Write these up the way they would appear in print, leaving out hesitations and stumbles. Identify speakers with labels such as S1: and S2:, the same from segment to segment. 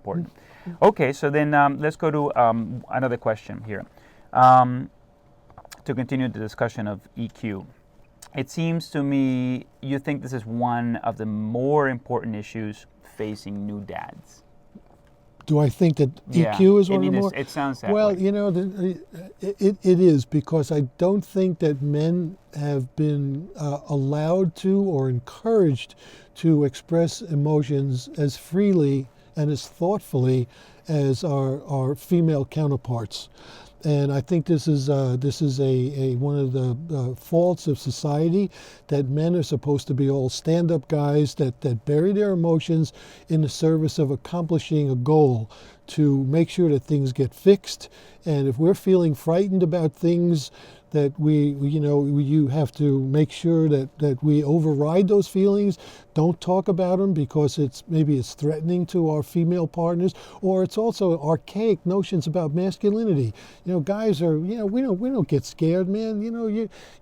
S1: important. Okay, so then let's go to another question here. To continue the discussion of EQ. It seems to me you think this is one of the more important issues facing new dads.
S2: Do I think that EQ is one of the more?
S1: It sounds that way.
S2: Well, it is, because I don't think that men have been allowed to or encouraged to express emotions as freely and as thoughtfully as our female counterparts. And I think this is a one of the faults of society, that men are supposed to be all stand-up guys that bury their emotions in the service of accomplishing a goal, to make sure that things get fixed. And if we're feeling frightened about things, that you have to make sure that we override those feelings, don't talk about them, because maybe it's threatening to our female partners, or it's also archaic notions about masculinity. Guys are, we don't get scared, man.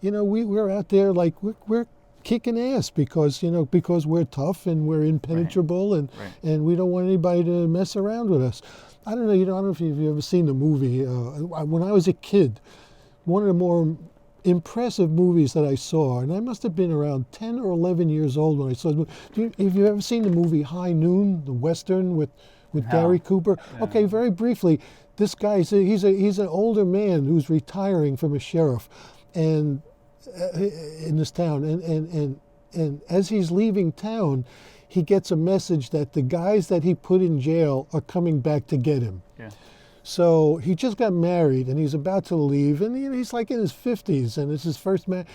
S2: We're out there like we're kicking ass because we're tough and we're impenetrable,
S1: Right.
S2: and we don't want anybody to mess around with us. I don't know. I don't know if you've ever seen the movie. When I was a kid, one of the more impressive movies that I saw, and I must have been around 10 or 11 years old when I saw it. Have you ever seen the movie High Noon, the Western with Gary Cooper?
S1: Yeah.
S2: Okay, very briefly, this guy, he's an older man who's retiring from a sheriff, and in this town, and as he's leaving town, he gets a message that the guys that he put in jail are coming back to get him.
S1: Yeah.
S2: So he just got married, and he's about to leave, and he's like in his 50s, and it's his first marriage,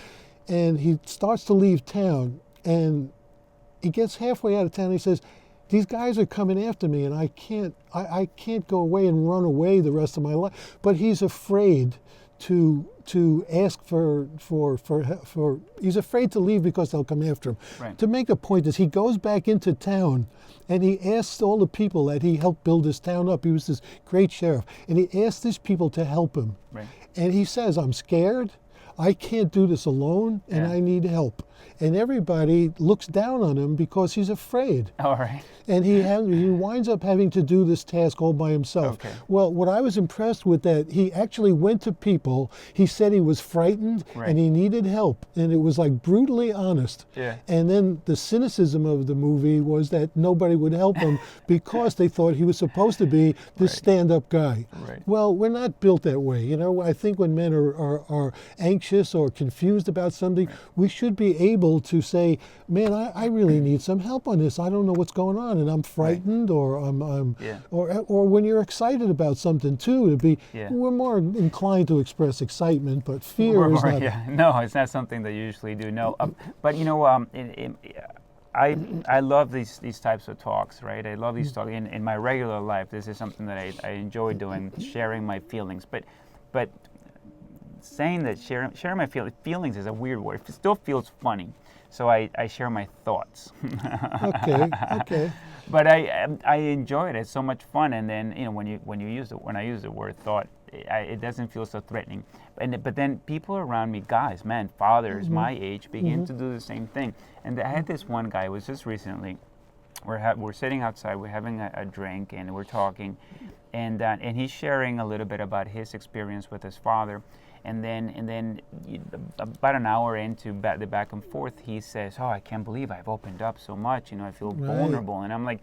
S2: and he starts to leave town, and he gets halfway out of town, and he says, these guys are coming after me, and I can't go away and run away the rest of my life. But he's afraid to ask for he's afraid to leave because they'll come after him.
S1: Right.
S2: To make a point is, he goes back into town, and he asks all the people that he helped build this town up. He was this great sheriff, and he asked these people to help him.
S1: Right.
S2: And he says, I'm scared, I can't do this alone, and I need help. And everybody looks down on him because he's afraid.
S1: All right.
S2: And he winds up having to do this task all by himself.
S1: Okay.
S2: Well, what I was impressed with, that he actually went to people. He said he was frightened,
S1: Right.
S2: and he needed help, and it was like brutally honest.
S1: Yeah.
S2: And then the cynicism of the movie was that nobody would help him because they thought he was supposed to be this
S1: Right.
S2: stand-up guy.
S1: Right.
S2: Well, we're not built that way. I think when men are anxious or confused about something, we should be able to say, man, I really need some help on this. I don't know what's going on, and I'm frightened, or or when you're excited about something too, we're more inclined to express excitement, but fear is not.
S1: Yeah. No, it's not something that you usually do. No, but I love these types of talks, right? I love these talks in my regular life. This is something that I enjoy doing, sharing my feelings. But saying that sharing my feelings is a weird word. It still feels funny, so I share my thoughts.
S2: Okay.
S1: But I enjoy it. It's so much fun. And then when I use the word thought, it doesn't feel so threatening. But then people around me, guys, men, fathers, my age, begin to do the same thing. And I had this one guy. It was just recently. We're sitting outside. We're having a drink, and we're talking, and he's sharing a little bit about his experience with his father. And then about an hour into the back and forth, he says, "Oh, I can't believe I've opened up so much. I feel vulnerable." And I'm like,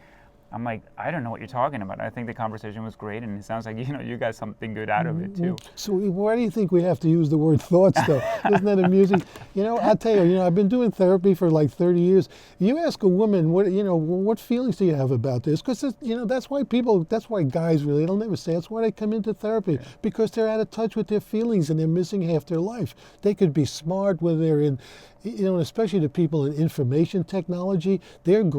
S1: I don't know what you're talking about. I think the conversation was great, and it sounds like you got something good out of it too.
S2: So why do you think we have to use the word thoughts, though? Isn't that amusing? I'll tell you, I've been doing therapy for like 30 years. You ask a woman, what feelings do you have about this? Because that's why guys really, they'll never say, that's why they come into therapy, because they're out of touch with their feelings and they're missing half their life. They could be smart when they're in, especially the people in information technology, I'm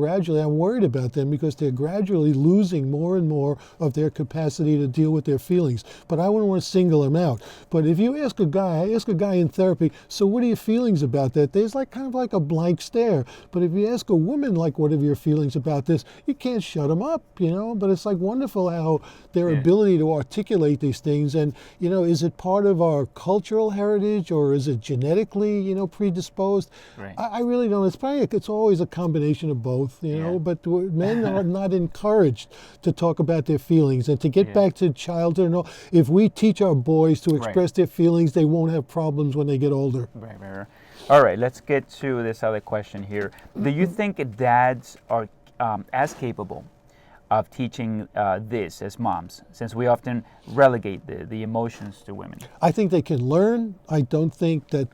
S2: worried about them because they're gradually losing more and more of their capacity to deal with their feelings. But I wouldn't want to single them out. But if you ask a guy in therapy, so what are your feelings about that? There's kind of like a blank stare. But if you ask a woman, what are your feelings about this? You can't shut them up, But it's wonderful how their ability to articulate these things. And, is it part of our cultural heritage, or is it genetically, predisposed? exposed.
S1: Right.
S2: I really don't. It's always a combination of both, you know. But men are not encouraged to talk about their feelings and to get back to childhood. And all. If we teach our boys to express their feelings, they won't have problems when they get older.
S1: Right. All right, let's get to this other question here. Do you think dads are as capable of teaching this as moms, since we often relegate the emotions to women?
S2: I think they can learn. I don't think that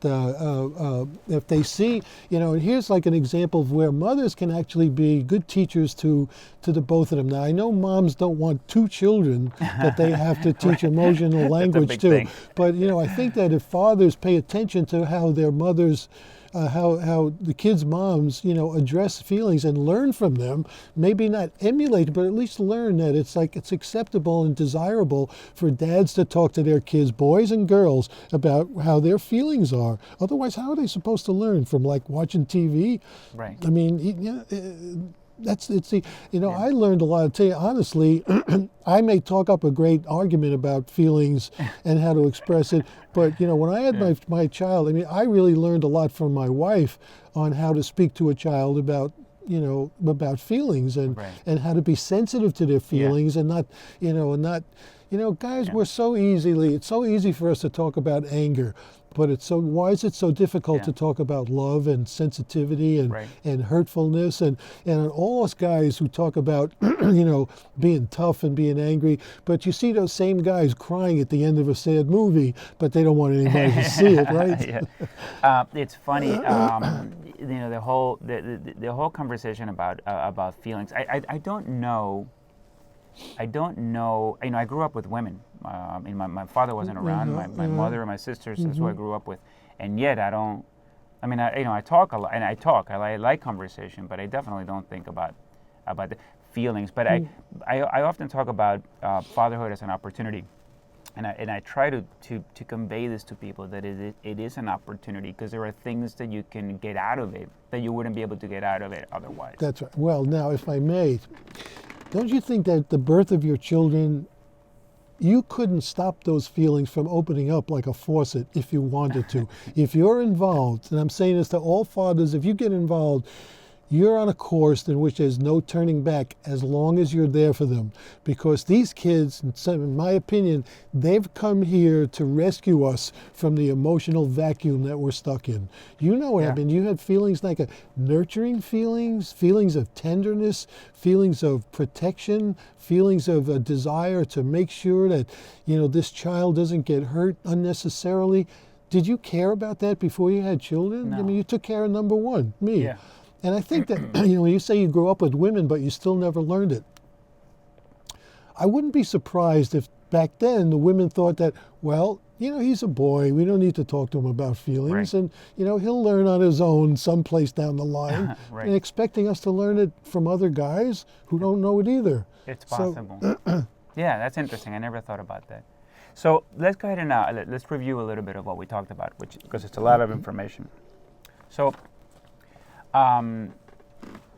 S2: if they see, you know, and here's like an example of where mothers can actually be good teachers to the both of them. Now, I know moms don't want two children that they have to teach emotional language to,
S1: thing.
S2: but, you know, I think that if fathers pay attention to how their mothers how the kids' moms, you know, address feelings and learn from them, maybe not emulate, but at least learn that it's acceptable and desirable for dads to talk to their kids, boys and girls, about how their feelings are. Otherwise, how are they supposed to learn? From like watching TV?
S1: Right.
S2: I mean, I learned a lot. I'll tell you honestly, I may talk up a great argument about feelings and how to express it, but you know, when I had my child, I mean, I really learned a lot from my wife on how to speak to a child about, you know, about feelings and how to be sensitive to their feelings and not, guys, it's so easy for us to talk about anger. But why is it so difficult to talk about love and sensitivity and hurtfulness and all us guys who talk about, you know, being tough and being angry, but you see those same guys crying at the end of a sad movie, but they don't want anybody to see it, right?
S1: It's funny, you know, the whole conversation about feelings. I don't know. You know, I grew up with women. My father wasn't around. My mother and my sisters. That's who I grew up with, and yet I don't. I mean, I talk a lot, and I like conversation, but I definitely don't think about the feelings. But I often talk about fatherhood as an opportunity, and I try to convey this to people that it is an opportunity, because there are things that you can get out of it that you wouldn't be able to get out of it otherwise.
S2: That's right. Well, now, if I may. Don't you think that the birth of your children, you couldn't stop those feelings from opening up like a faucet if you wanted to? If you're involved, and I'm saying this to all fathers, if you get involved, you're on a course in which there's no turning back as long as you're there for them. Because these kids, in my opinion, they've come here to rescue us from the emotional vacuum that we're stuck in. You know what happened. You had feelings like nurturing feelings of tenderness, feelings of protection, feelings of a desire to make sure that, you know, this child doesn't get hurt unnecessarily. Did you care about that before you had children?
S1: No.
S2: I mean, you took care of number one, me.
S1: Yeah.
S2: And I think that, you know, when you say you grew up with women, but you still never learned it, I wouldn't be surprised if back then the women thought that, well, you know, he's a boy. We don't need to talk to him about feelings. And, you know, he'll learn on his own someplace down the line. And expecting us to learn it from other guys who don't know it either.
S1: It's possible. Yeah, that's interesting. I never thought about that. So let's go ahead and let's review a little bit of what we talked about, because it's a lot of information. So,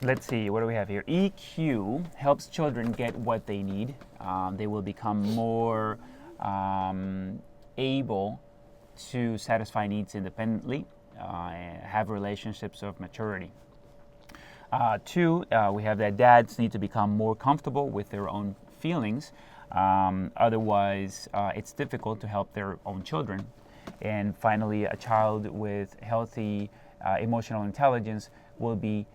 S1: let's see, what do we have here? EQ helps children get what they need. They will become more able to satisfy needs independently, have relationships of maturity. 2, we have that dads need to become more comfortable with their own feelings. Otherwise, it's difficult to help their own children. And finally, a child with healthy emotional intelligence will be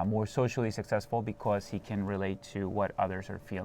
S1: more socially successful, because he can relate to what others are feeling.